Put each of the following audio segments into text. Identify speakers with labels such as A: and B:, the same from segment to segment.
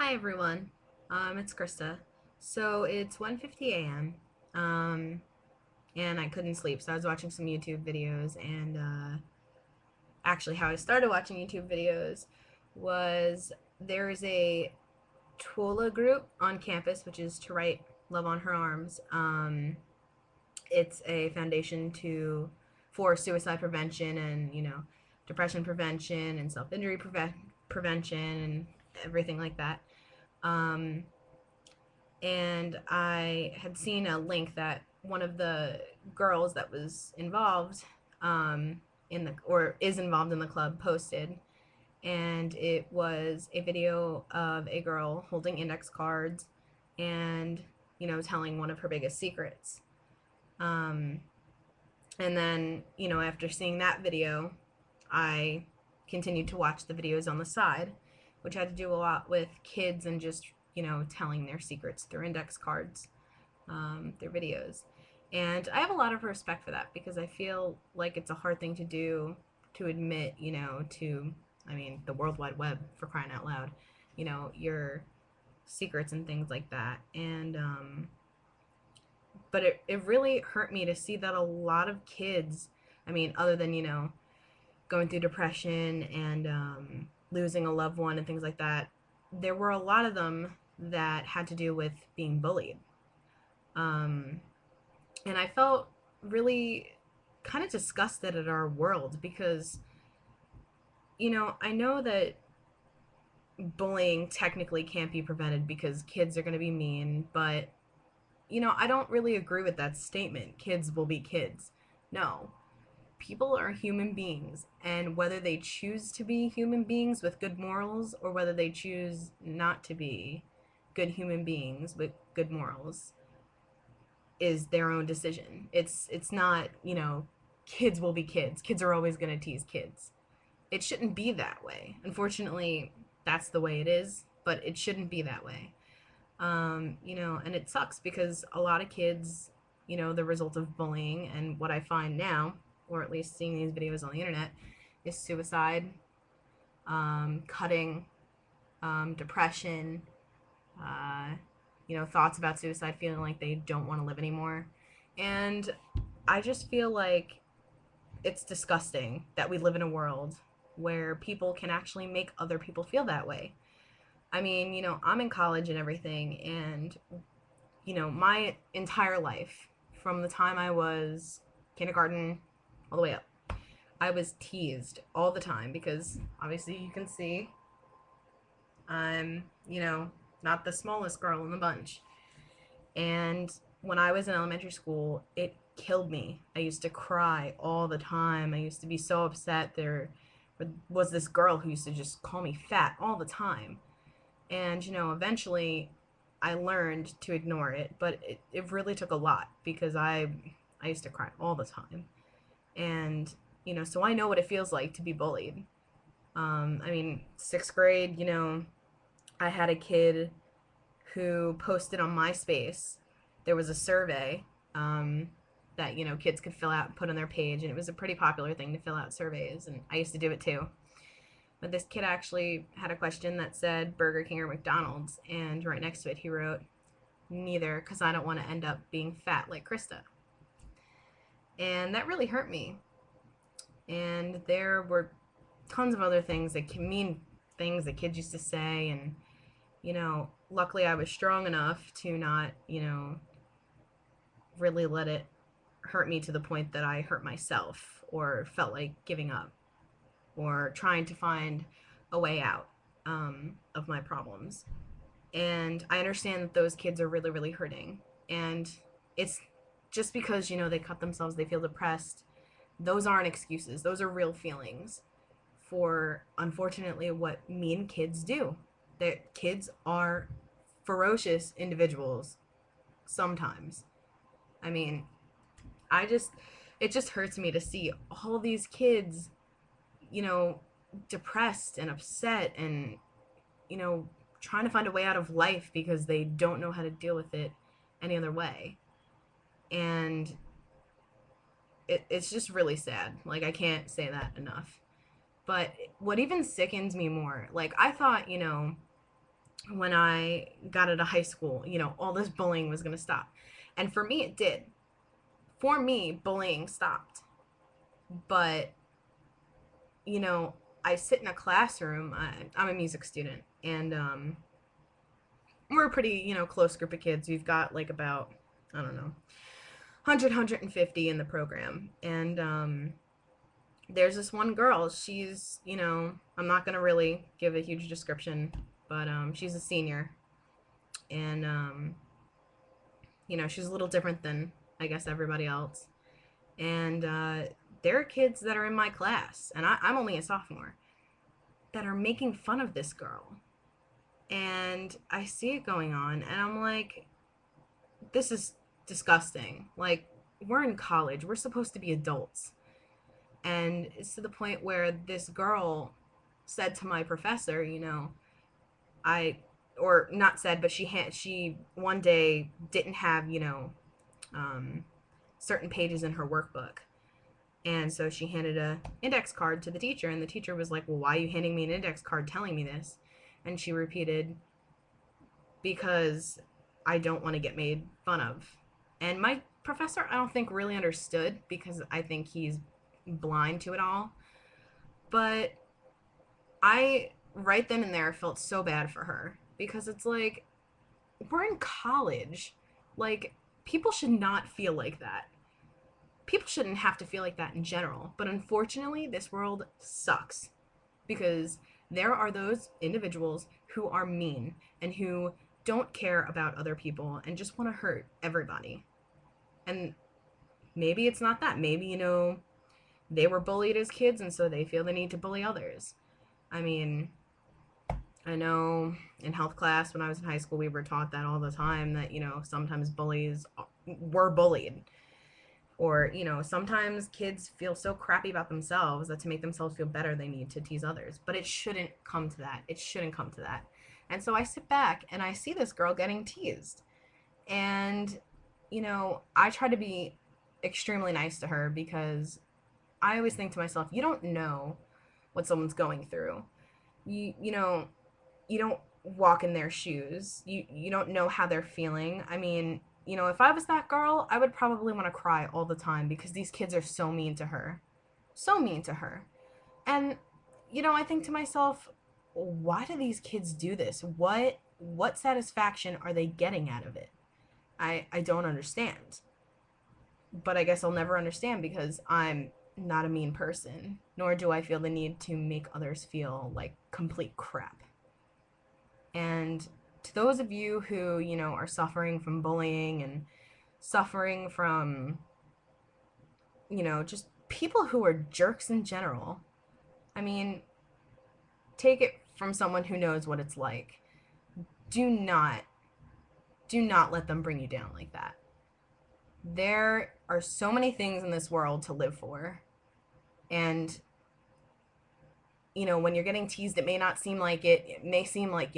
A: Hi everyone. It's Krista. So it's 1:50 a.m. Um, and I couldn't sleep, so I was watching some YouTube videos. And actually, how I started watching YouTube videos was there's a TWOLA group on campus, which is To Write Love on Her Arms. It's a foundation for suicide prevention and depression prevention and self-injury prevention and everything like that. Um, and I had seen a link that one of the girls that was involved in the or is involved in the club posted, and it was a video of a girl holding index cards and telling one of her biggest secrets. Um, and then after seeing that video, I continued to watch the videos on the side, which had to do a lot with kids and just telling their secrets through index cards, their videos. And I have a lot of respect for that because I feel like it's a hard thing to do, to admit, to, I mean, the World Wide Web, for crying out loud, your secrets and things like that. And, but it really hurt me to see that a lot of kids, I mean, other than, going through depression and losing a loved one and things like that, there were a lot of them that had to do with being bullied. Um, and I felt really kind of disgusted at our world because, I know that bullying technically can't be prevented because kids are going to be mean, but, I don't really agree with that statement. Kids will be kids. No. People are human beings, and whether they choose to be human beings with good morals or whether they choose not to be good human beings with good morals is their own decision. It's not, kids will be kids. Kids are always going to tease kids. It shouldn't be that way. Unfortunately, that's the way it is, but it shouldn't be that way. And it sucks because a lot of kids, the result of bullying and what I find now, or at least seeing these videos on the internet, is suicide, cutting, depression, uh, thoughts about suicide, feeling like they don't want to live anymore. And I just feel like it's disgusting that we live in a world where people can actually make other people feel that way. I mean, I'm in college and everything, and my entire life, from the time I was kindergarten all the way up, I was teased all the time because obviously you can see I'm, not the smallest girl in the bunch. And when I was in elementary school, it killed me. I used to cry all the time. I used to be so upset. There was this girl who used to just call me fat all the time. And, eventually I learned to ignore it, but it really took a lot because I used to cry all the time. And, so I know what it feels like to be bullied. I mean, sixth grade, I had a kid who posted on MySpace. There was a survey that, kids could fill out and put on their page. And it was a pretty popular thing to fill out surveys. And I used to do it too. But this kid actually had a question that said Burger King or McDonald's, and right next to it he wrote, neither, because I don't want to end up being fat like Krista. And that really hurt me. And there were tons of other things that can mean things that kids used to say. And, luckily I was strong enough to not, really let it hurt me to the point that I hurt myself or felt like giving up or trying to find a way out of my problems. And I understand that those kids are really, really hurting. And it's just because, they cut themselves, they feel depressed. Those aren't excuses, those are real feelings for, unfortunately, what mean kids do. That kids are ferocious individuals sometimes. I mean, I just, it just hurts me to see all these kids, you know, depressed and upset and, you know, trying to find a way out of life because they don't know how to deal with it any other way. And it's just really sad. Like, I can't say that enough. But what even sickens me more, like, I thought, when I got out of high school, all this bullying was going to stop. And for me, it did. For me, bullying stopped. But, you know, I sit in a classroom. I'm a music student, and we're a pretty, close group of kids. We've got like about, I don't know, 100, in the program. And there's this one girl. She's, I'm not going to really give a huge description, but she's a senior. And, she's a little different than, I guess, everybody else. And there are kids that are in my class, and I'm only a sophomore, that are making fun of this girl. And I see it going on, and I'm like, this is disgusting. Like, we're in college, we're supposed to be adults. And it's to the point where this girl said to my professor, I, or not said, but she one day didn't have, um, certain pages in her workbook. And so she handed a index card to the teacher, and the teacher was like, well, why are you handing me an index card telling me this? And she repeated, because I don't want to get made fun of. And my professor, I don't think really understood, because I think he's blind to it all. But I, right then and there, felt so bad for her, because it's like, we're in college. Like, people should not feel like that. People shouldn't have to feel like that in general. But unfortunately, this world sucks, because there are those individuals who are mean and who don't care about other people and just want to hurt everybody. And maybe it's not that. Maybe, they were bullied as kids, and so they feel the need to bully others. I mean, I know in health class when I was in high school, we were taught that all the time, that, sometimes bullies were bullied. Or, sometimes kids feel so crappy about themselves that to make themselves feel better, they need to tease others. But it shouldn't come to that. It shouldn't come to that. And so I sit back and I see this girl getting teased. And, I try to be extremely nice to her, because I always think to myself, you don't know what someone's going through. You don't walk in their shoes. You don't know how they're feeling. I mean, if I was that girl, I would probably want to cry all the time, because these kids are so mean to her. So mean to her. And I think to myself, why do these kids do this? What satisfaction are they getting out of it? I don't understand. But I guess I'll never understand, because I'm not a mean person, nor do I feel the need to make others feel like complete crap. And to those of you who, are suffering from bullying and suffering from, just people who are jerks in general, I mean, take it from someone who knows what it's like. Do not, do not let them bring you down like that. There are so many things in this world to live for. And, when you're getting teased, it may not seem like it. It may seem like,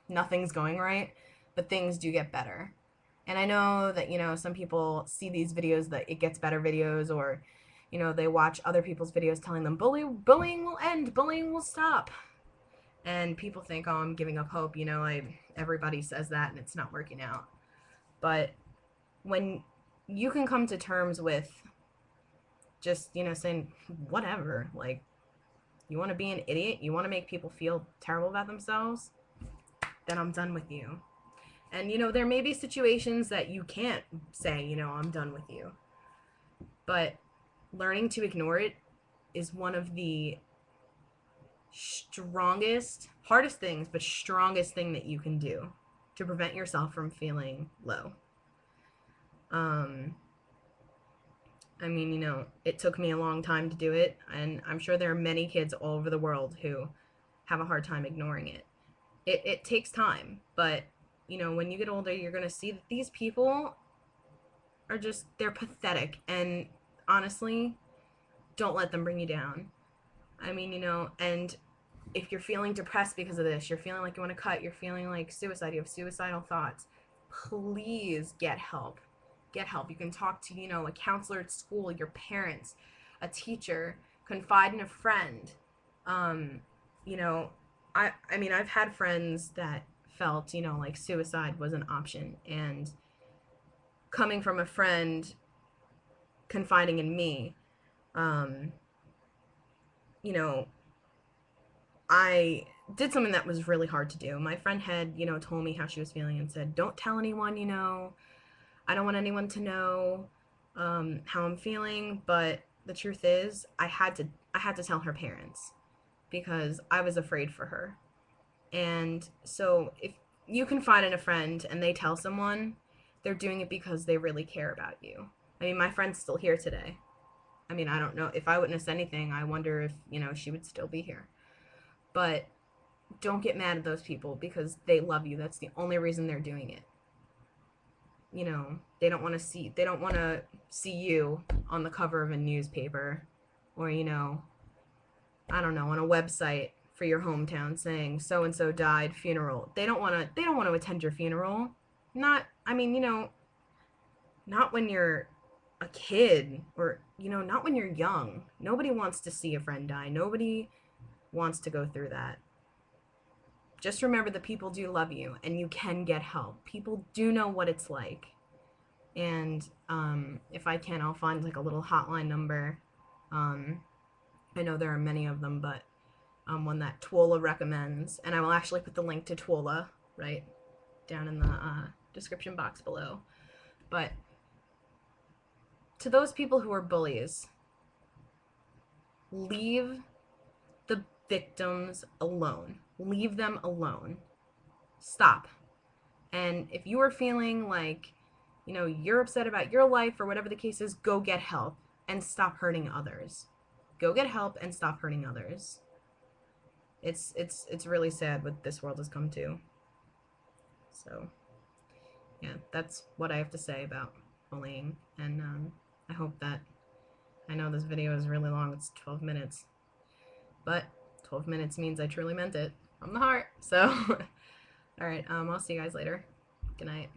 A: nothing's going right, but things do get better. And I know that, some people see these videos, that it gets better videos, or, they watch other people's videos telling them bullying will end, bullying will stop. And people think, oh, I'm giving up hope. Everybody says that and it's not working out. But when you can come to terms with just, saying, whatever, like, you want to be an idiot, you want to make people feel terrible about themselves, then I'm done with you. And, there may be situations that you can't say, I'm done with you. But learning to ignore it is one of the strongest, hardest things, but strongest thing that you can do to prevent yourself from feeling low. I mean, it took me a long time to do it, and I'm sure there are many kids all over the world who have a hard time ignoring it. It takes time, but, when you get older, you're going to see that these people are just, they're pathetic, and honestly, don't let them bring you down. I mean, and if you're feeling depressed because of this, you're feeling like you want to cut, you're feeling like suicide, you have suicidal thoughts, please get help. Get help. You can talk to, a counselor at school, your parents, a teacher, confide in a friend. You know, I mean, I've had friends that felt, you know, like suicide was an option, and coming from a friend confiding in me, um, you know, I did something that was really hard to do. My friend had, you know, told me how she was feeling and said, "Don't tell anyone, you know. I don't want anyone to know how I'm feeling." But the truth is, I had to tell her parents because I was afraid for her. And so if you confide in a friend and they tell someone, they're doing it because they really care about you. I mean, my friend's still here today. I mean, I don't know if I witnessed anything. I wonder if, you know, she would still be here. But don't get mad at those people because they love you. That's the only reason they're doing it. You know, they don't want to see you on the cover of a newspaper or, you know, I don't know, on a website for your hometown saying so and so died, funeral. They don't want to attend your funeral. Not I mean, you know, not when you're a kid or, you know, not when you're young. Nobody wants to see a friend die. Nobody wants to go through that. Just remember that people do love you and you can get help. People do know what it's like. And if I can, I'll find like a little hotline number. Um, I know there are many of them, but one that Twola recommends. And I will actually put the link to Twola right down in the description box below. But to those people who are bullies, leave the victims alone. Leave them alone. Stop. And if you are feeling like, you know, you're upset about your life or whatever the case is, go get help and stop hurting others. Go get help and stop hurting others. It's really sad what this world has come to. So, yeah, that's what I have to say about bullying. And I hope that I know this video is really long. It's 12 minutes. But 12 minutes means I truly meant it from the heart. So, all right, I'll see you guys later. Good night.